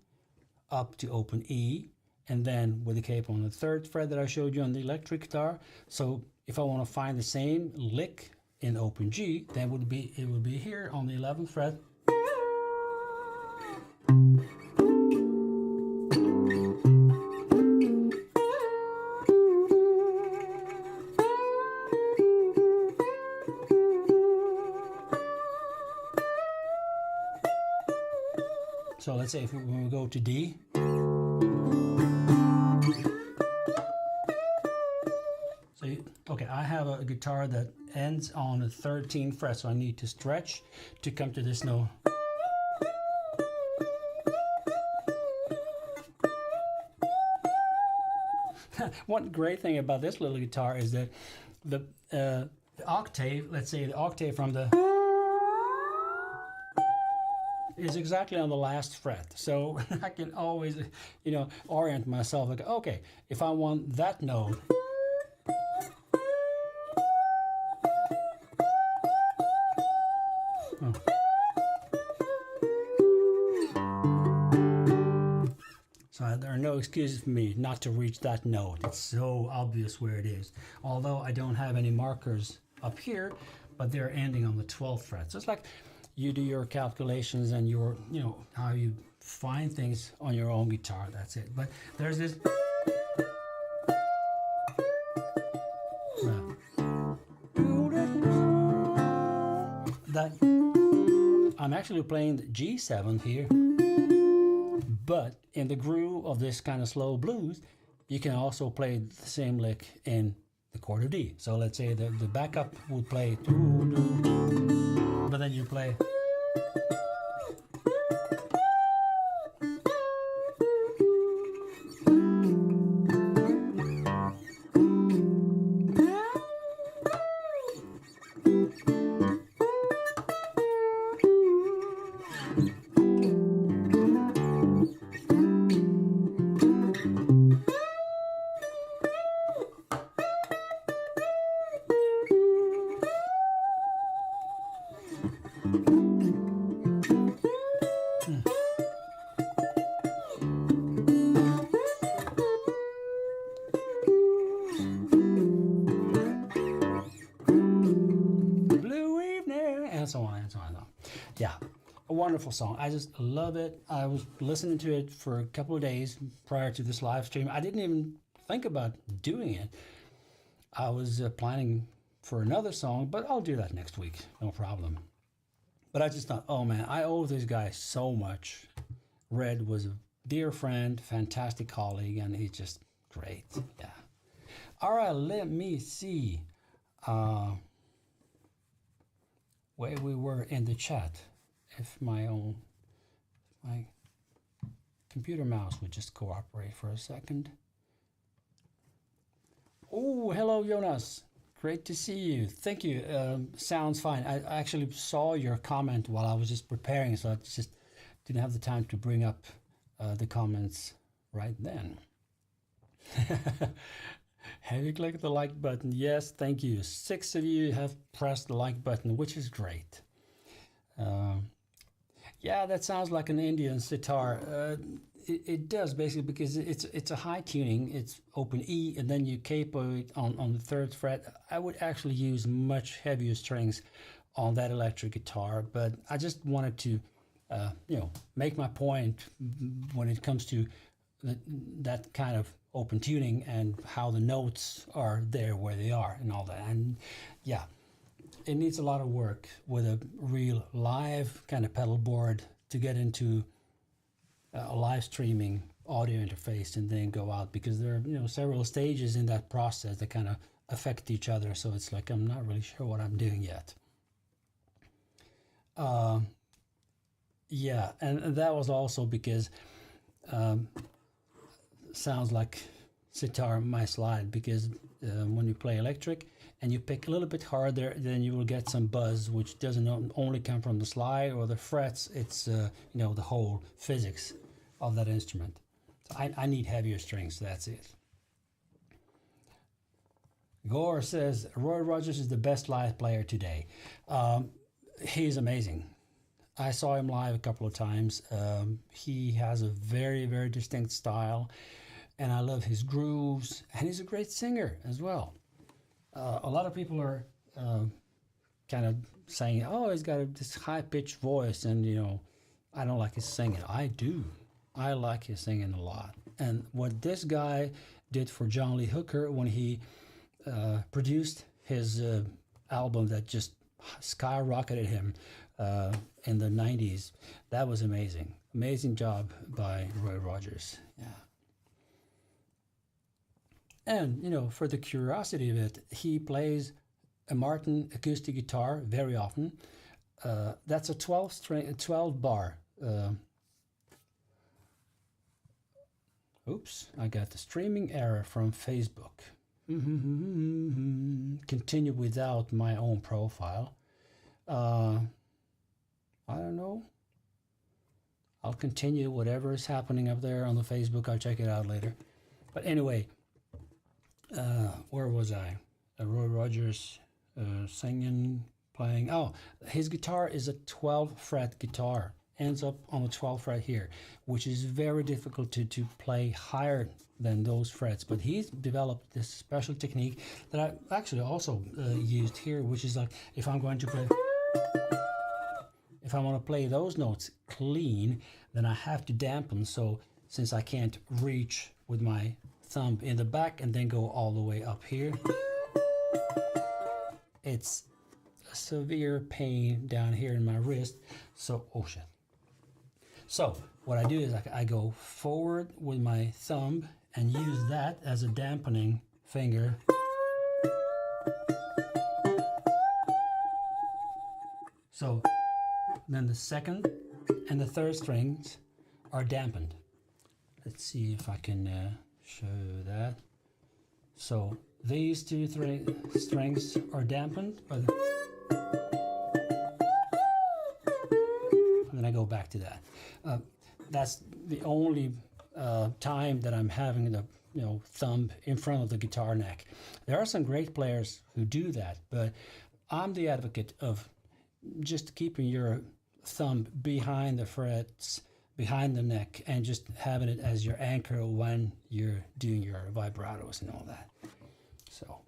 up to open E, and then with the capo on the 3rd fret that I showed you on the electric guitar. So if I want to find the same lick in open G, then it would be here on the 11th fret. So let's say if we go to D. So okay, I have a guitar that ends on the 13th fret, so I need to stretch to come to this note. One great thing about this little guitar is that the octave, let's say the octave from the is exactly on the last fret, so I can always, you know, orient myself like, okay, if I want that note, so there are no excuses for me not to reach that note. It's so obvious where it is. Although I don't have any markers up here, but they're ending on the 12th fret. So it's like you do your calculations and your, you know, how you find things on your own guitar. That's it. But there's this. That I'm actually playing the G7 here, but in the groove of this kind of slow blues, you can also play the same lick in the chord of D. So let's say the backup would play, but then you play. And so on and so on. Yeah, a wonderful song. I just love it. I was listening to it for a couple of days prior to this live stream. I didn't even think about doing it. I was planning for another song, but I'll do that next week. No problem. But I just thought, oh man, I owe this guy so much. Red was a dear friend, fantastic colleague, and he's just great. Yeah. All right, let me see where we were in the chat. If my computer mouse would just cooperate for a second. Oh, hello, Jonas. Great to see you. Thank you. Sounds fine. I actually saw your comment while I was just preparing, so I just didn't have the time to bring up the comments right then. Have you clicked the like button? Yes, thank you. 6 of you have pressed the like button, which is great. Yeah, that sounds like an Indian sitar. It does, basically, because it's a high tuning. It's open E, and then you capo it on the 3rd fret. I would actually use much heavier strings on that electric guitar, but I just wanted to, make my point when it comes to that kind of open tuning and how the notes are there where they are and all that. And yeah, it needs a lot of work with a real live kind of pedal board to get into a live streaming audio interface and then go out, because there are several stages in that process that kind of affect each other. So it's like I'm not really sure what I'm doing yet. Yeah, and that was also because sounds like sitar my slide, because when you play electric and you pick a little bit harder, then you will get some buzz, which doesn't only come from the slide or the frets. It's the whole physics of that instrument. So I need heavier strings. That's it. Gore says Roy Rogers is the best live player today. He's amazing. I saw him live a couple of times. He has a very, very distinct style, and I love his grooves, and he's a great singer as well. A lot of people are kind of saying, oh, he's got this high-pitched voice, and, you know, I don't like his singing. I do. I like his singing a lot. And what this guy did for John Lee Hooker when he produced his album that just skyrocketed him in the 90s, that was amazing. Amazing job by Roy Rogers. Yeah. And, you know, for the curiosity of it, he plays a Martin acoustic guitar very often. That's a 12 bar. Oops, I got the streaming error from Facebook. Continue without my own profile. I don't know. I'll continue whatever is happening up there on the Facebook. I'll check it out later. But anyway, where was I? Roy Rogers singing, playing. Oh, his guitar is a 12 fret guitar. Ends up on the 12th fret here, which is very difficult to play higher than those frets. But he's developed this special technique that I actually also used here, which is like if I'm going to play, if I want to play those notes clean, then I have to dampen. So since I can't reach with my thumb in the back and then go all the way up here, it's a severe pain down here in my wrist. So, oh shit. So what I do is I go forward with my thumb and use that as a dampening finger. So then the second and the third strings are dampened. Let's see if I can show that. So these two strings are dampened, but and then I go back to that. That's the only time that I'm having the thumb in front of the guitar neck. There are some great players who do that, but I'm the advocate of just keeping your thumb behind the frets, behind the neck, and just having it as your anchor when you're doing your vibratos and all that. So,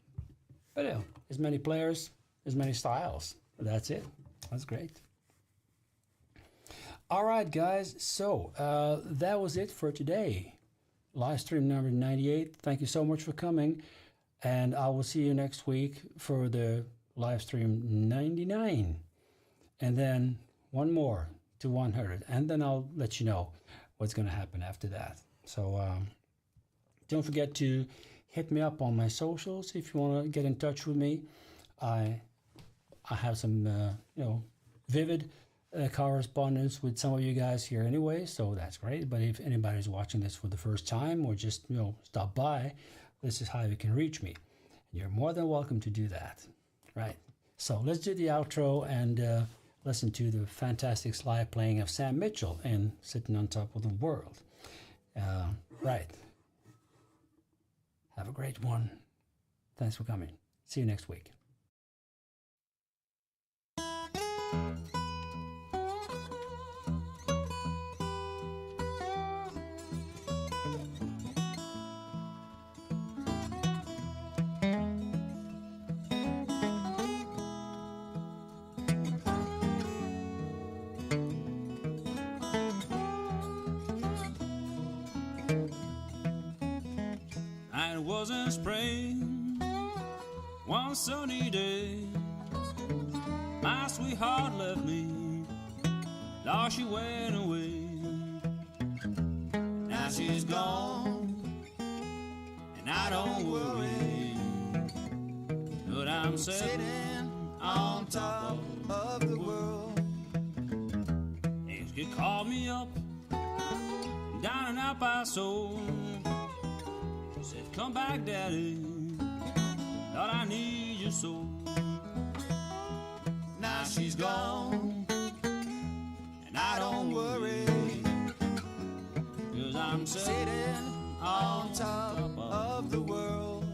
but yeah, as many players, as many styles. That's it. That's great. All right, guys. So that was it for today. Live stream number 98. Thank you so much for coming, and I will see you next week for the live stream 99, and then one more to 100, and then I'll let you know what's going to happen after that. So don't forget to hit me up on my socials if you want to get in touch with me. I have some vivid correspondence with some of you guys here anyway, so that's great. But if anybody's watching this for the first time or just stop by, this is how you can reach me. You're more than welcome to do that. Right, so let's do the outro and listen to the fantastic slide playing of Sam Mitchell and Sitting on Top of the World. Right, have a great one. Thanks for coming. See you next week. It was in spring, one sunny day. My sweetheart left me, thought she went away. Now she's gone, and I don't worry, but I'm sitting on top of the world. Things could call me up, down and out by soul. Said, come back, Daddy, thought I need you so. Now she's gone, and I don't worry, 'cause I'm sitting on top of the world.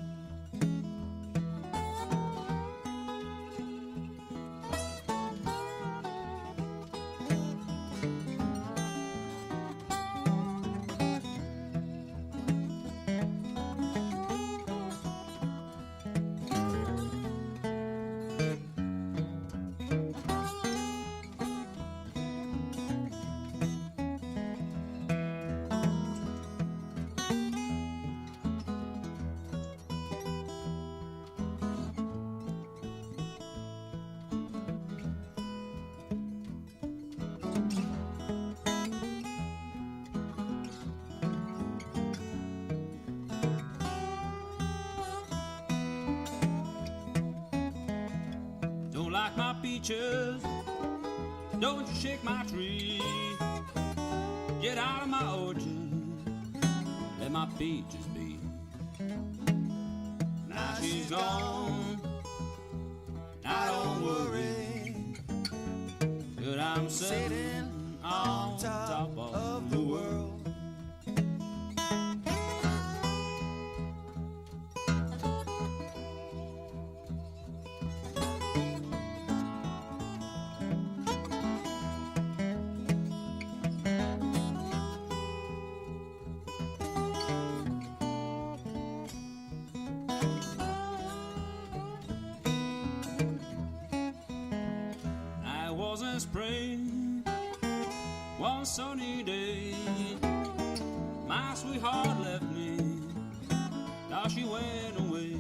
like my peaches. Don't you shake my tree. Get out of my orchard. Let my peaches be. Now she's gone. I don't worry. But I'm sitting on top of the world. Spring, one sunny day, my sweetheart left me. Now she went away.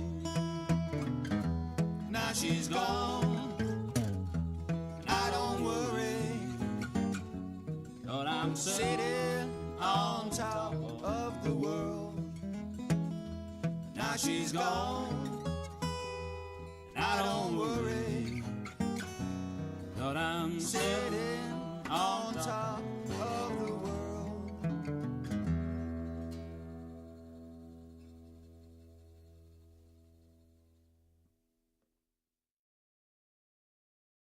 Now she's gone. I don't worry. But I'm sitting on top of the world. Now she's gone. I don't worry. But I'm sitting on